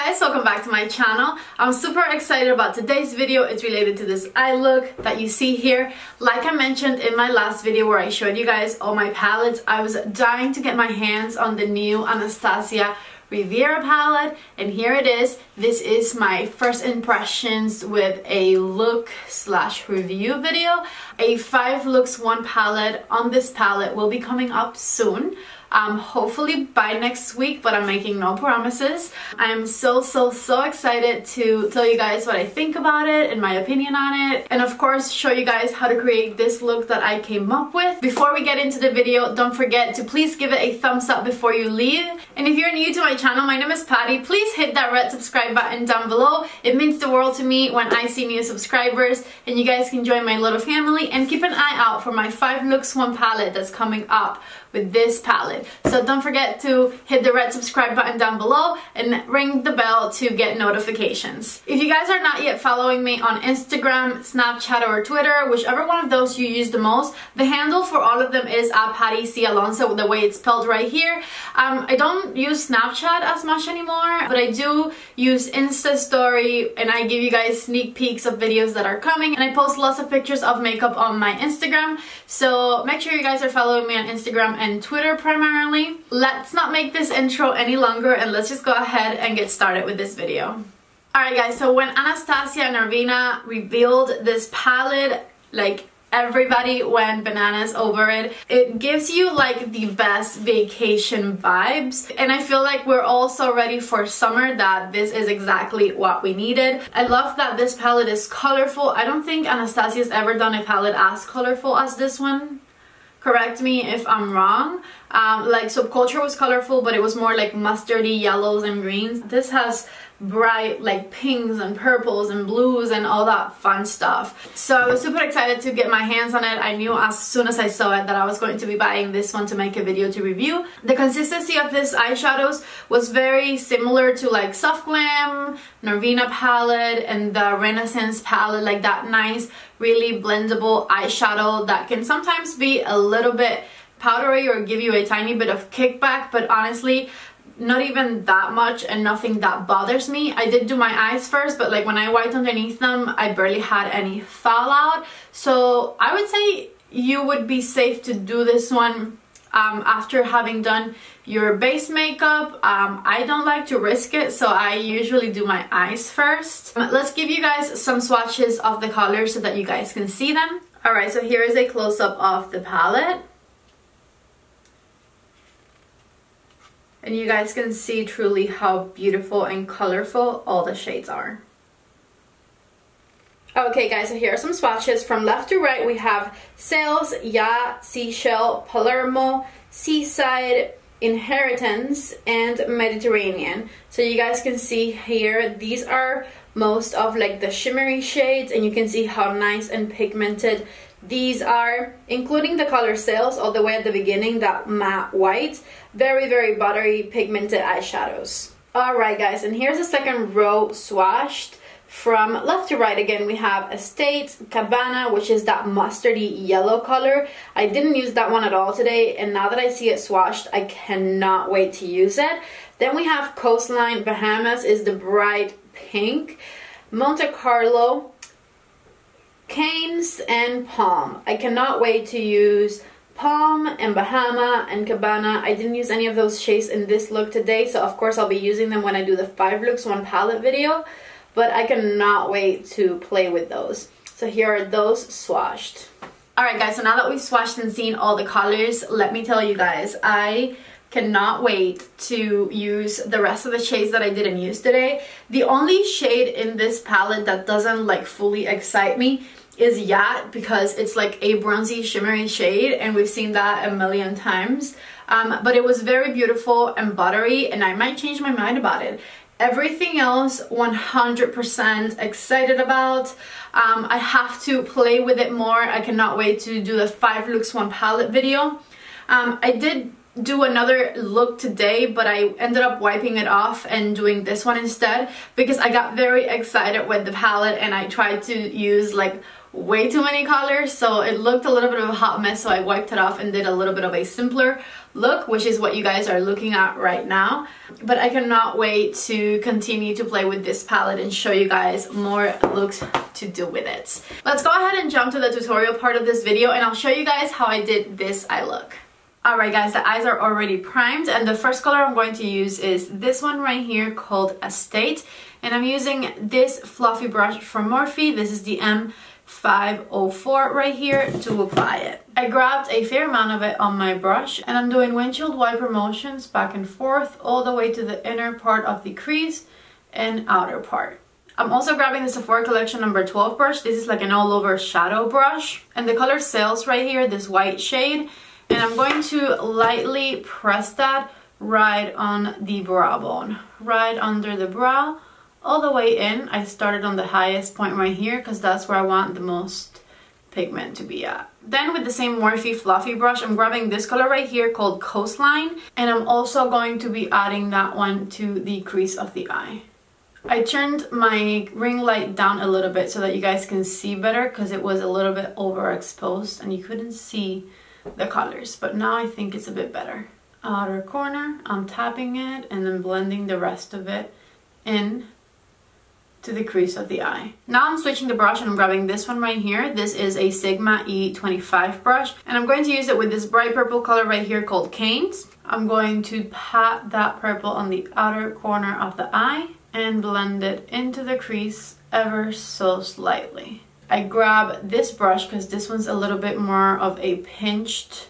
guys, welcome back to my channel. I'm super excited about today's video. It's related to this eye look that you see here. Like I mentioned in my last video where I showed you guys all my palettes, I was dying to get my hands on the new Anastasia Riviera palette, and here it is. This is my first impressions with a look slash review video. A 5 looks 1 palette on this palette will be coming up soon. Hopefully by next week, but I'm making no promises. I am so excited to tell you guys what I think about it and my opinion on it, and of course show you guys how to create this look that I came up with. Before we get into the video, don't forget to please give it a thumbs up before you leave. And if you're new to my channel, my name is Patty. Please hit that red subscribe button down below. It means the world to me when I see new subscribers, and you guys can join my little family. And keep an eye out for my 5 looks 1 palette that's coming up with this palette. So don't forget to hit the red subscribe button down below and ring the bell to get notifications. If you guys are not yet following me on Instagram, Snapchat, or Twitter, whichever one of those you use the most, the handle for all of them is Alonso, the way it's spelled right here. I don't use Snapchat as much anymore, but I do use Insta Story, and I give you guys sneak peeks of videos that are coming, and I post lots of pictures of makeup on my Instagram. So make sure you guys are following me on Instagram and Twitter primarily. Let's not make this intro any longer, and let's just go ahead and get started with this video. Alright guys, so when Anastasia and Arvina revealed this palette, like, everybody went bananas over it. It gives you like the best vacation vibes, and I feel like we're all so ready for summer that this is exactly what we needed. I love that this palette is colorful. I don't think Anastasia's ever done a palette as colorful as this one. Correct me if I'm wrong. Like Subculture was colorful, but it was more like mustardy yellows and greens. This has bright like pinks and purples and blues and all that fun stuff. So I was super excited to get my hands on it. I knew as soon as I saw it that I was going to be buying this one to make a video to review. The consistency of this eyeshadows was very similar to like Soft Glam, Narvina palette, and the Renaissance palette, like that nice, really blendable eyeshadow that can sometimes be a little bit powdery or give you a tiny bit of kickback, but honestly not even that much, and nothing that bothers me. I did do my eyes first, but like when I wiped underneath them, I barely had any fallout. So I would say you would be safe to do this one after having done your base makeup. I don't like to risk it, so I usually do my eyes first. Let's give you guys some swatches of the colors so that you guys can see them. Alright, so here is a close-up of the palette. And you guys can see truly how beautiful and colorful all the shades are. Okay guys, so here are some swatches. From left to right we have Sales, Ya, Seashell, Palermo, Seaside, Inheritance, and Mediterranean. So you guys can see here, these are most of like the shimmery shades, and you can see how nice and pigmented these are, including the color Sales all the way at the beginning, that matte white. Very buttery pigmented eyeshadows. Alright guys, and here's the second row swatched. From left to right again we have Estate, Cabana, which is that mustardy yellow color. I didn't use that one at all today, and now that I see it swatched, I cannot wait to use it. Then we have Coastline, Bahamas is the bright pink, Monte Carlo, Canes, and Palm. I cannot wait to use Palm and Bahama and Cabana. I didn't use any of those shades in this look today, so of course I'll be using them when I do the 5 looks 1 palette video, but I cannot wait to play with those. So here are those swatched. Alright guys, so now that we've swatched and seen all the colors, let me tell you guys, I cannot wait to use the rest of the shades that I didn't use today. The only shade in this palette that doesn't like fully excite me is Yacht, because it's like a bronzy shimmery shade, and we've seen that a million times. But it was very beautiful and buttery, and I might change my mind about it. Everything else 100% excited about. I have to play with it more. I cannot wait to do the 5 looks 1 palette video. I did do another look today, but I ended up wiping it off and doing this one instead, because I got very excited with the palette and I tried to use like way too many colors, so it looked a little bit of a hot mess, so I wiped it off and did a little bit of a simpler look, which is what you guys are looking at right now. But I cannot wait to continue to play with this palette and show you guys more looks to do with it. Let's go ahead and jump to the tutorial part of this video, and I'll show you guys how I did this eye look. Alright guys, the eyes are already primed, and the first color I'm going to use is this one right here called Estate, and I'm using this fluffy brush from Morphe. This is the M504 right here to apply it. I grabbed a fair amount of it on my brush, and I'm doing windshield wiper motions back and forth all the way to the inner part of the crease and outer part. I'm also grabbing the Sephora Collection number 12 brush. This is like an all over shadow brush, and the color Sales right here, this white shade, and I'm going to lightly press that right on the brow bone, right under the brow, all the way in. I started on the highest point right here because that's where I want the most pigment to be at. Then with the same Morphe fluffy brush, I'm grabbing this color right here called Coastline, and I'm also going to be adding that one to the crease of the eye. I turned my ring light down a little bit so that you guys can see better, because it was a little bit overexposed and you couldn't see the colors, but now I think it's a bit better. Outer corner, I'm tapping it and then blending the rest of it in to the crease of the eye. Now I'm switching the brush and I'm grabbing this one right here. This is a Sigma E25 brush, and I'm going to use it with this bright purple color right here called Canes. I'm going to pat that purple on the outer corner of the eye and blend it into the crease ever so slightly. I grab this brush because this one's a little bit more of a pinched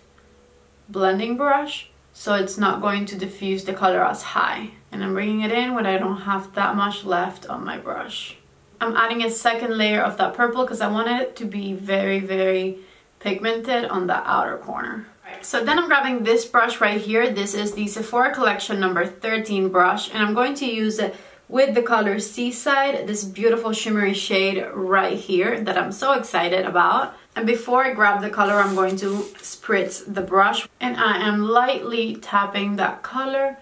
blending brush, so it's not going to diffuse the color as high. And I'm bringing it in when I don't have that much left on my brush. I'm adding a second layer of that purple because I want it to be very, very pigmented on the outer corner. So then I'm grabbing this brush right here. This is the Sephora Collection number 13 brush, and I'm going to use it with the color Seaside, this beautiful shimmery shade right here that I'm so excited about. And before I grab the color, I'm going to spritz the brush, and I am lightly tapping that color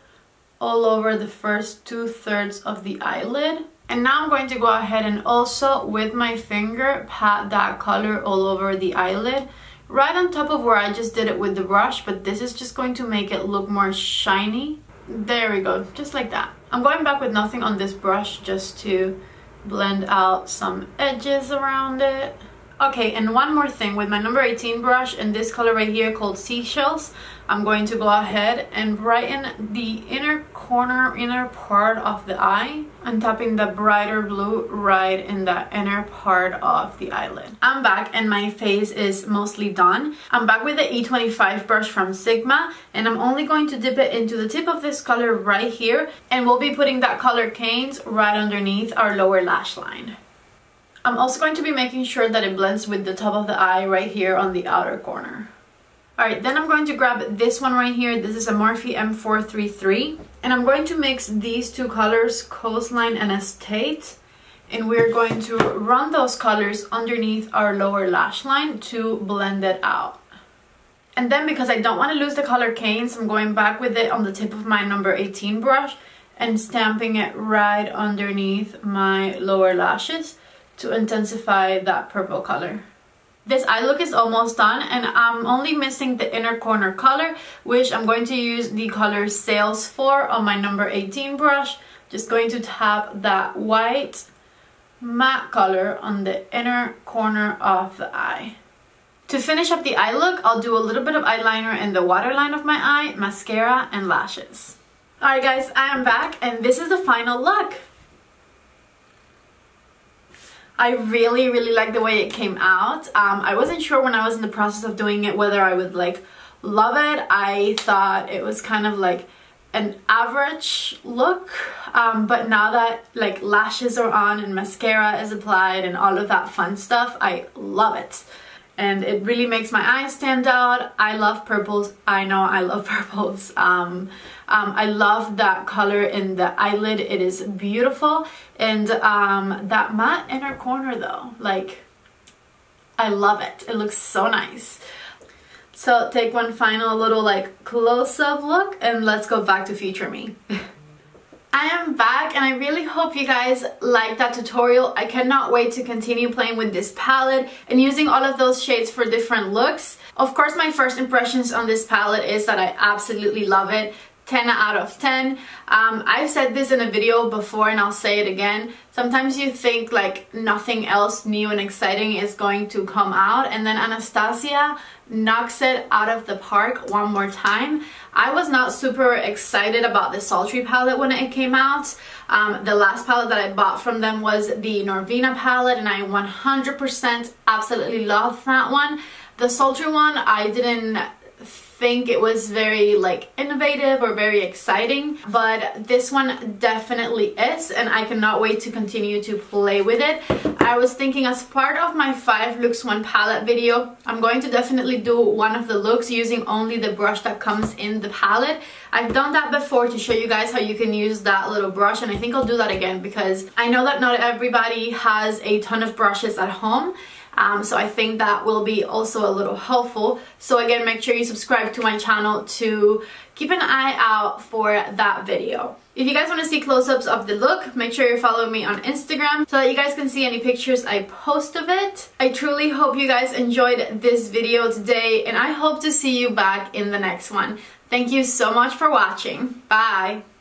all over the first 2/3 of the eyelid. And now I'm going to go ahead and also with my finger pat that color all over the eyelid, right on top of where I just did it with the brush, but this is just going to make it look more shiny. There we go, just like that. I'm going back with nothing on this brush just to blend out some edges around it. Okay, and one more thing, with my number 18 brush and this color right here called Seashells, I'm going to go ahead and brighten the inner corner, inner part of the eye. I'm tapping the brighter blue right in the inner part of the eyelid. I'm back and my face is mostly done. I'm back with the E25 brush from Sigma, and I'm only going to dip it into the tip of this color right here, and we'll be putting that color Canes right underneath our lower lash line. I'm also going to be making sure that it blends with the top of the eye right here on the outer corner. Alright, then I'm going to grab this one right here. This is a Morphe M433. And I'm going to mix these two colors, Coastline and Estate. And we're going to run those colors underneath our lower lash line to blend it out. And then because I don't want to lose the color Canes, I'm going back with it on the tip of my number 18 brush and stamping it right underneath my lower lashes to intensify that purple color. This eye look is almost done, and I'm only missing the inner corner color, which I'm going to use the color Sales for on my number 18 brush. Just going to tap that white matte color on the inner corner of the eye. To finish up the eye look, I'll do a little bit of eyeliner in the waterline of my eye, mascara, and lashes. Alright guys, I am back, and this is the final look. I really like the way it came out. I wasn't sure when I was in the process of doing it whether I would like love it. I thought it was kind of like an average look, but now that like lashes are on and mascara is applied and all of that fun stuff, I love it. And it really makes my eyes stand out. I love purples. I know I love purples. I love that color in the eyelid. It is beautiful. And that matte inner corner though, like, I love it. It looks so nice. So take one final little like close-up look and let's go back to future me. I am back and I really hope you guys liked that tutorial. I cannot wait to continue playing with this palette and using all of those shades for different looks. Of course, my first impressions on this palette is that I absolutely love it. 10 out of 10. I've said this in a video before and I'll say it again. Sometimes you think like nothing else new and exciting is going to come out, and then Anastasia knocks it out of the park one more time. I was not super excited about the Sultry palette when it came out. The last palette that I bought from them was the Norvina palette, and I 100% absolutely loved that one. The Sultry one, I didn't think it was very like innovative or very exciting, but this one definitely is, and I cannot wait to continue to play with it. I was thinking, as part of my 5 looks 1 palette video, I'm going to definitely do one of the looks using only the brush that comes in the palette. I've done that before to show you guys how you can use that little brush, and I think I'll do that again because I know that not everybody has a ton of brushes at home. So I think that will be also a little helpful. So again, make sure you subscribe to my channel to keep an eye out for that video. If you guys want to see close-ups of the look, make sure you follow me on Instagram so that you guys can see any pictures I post of it. I truly hope you guys enjoyed this video today, and I hope to see you back in the next one. Thank you so much for watching. Bye!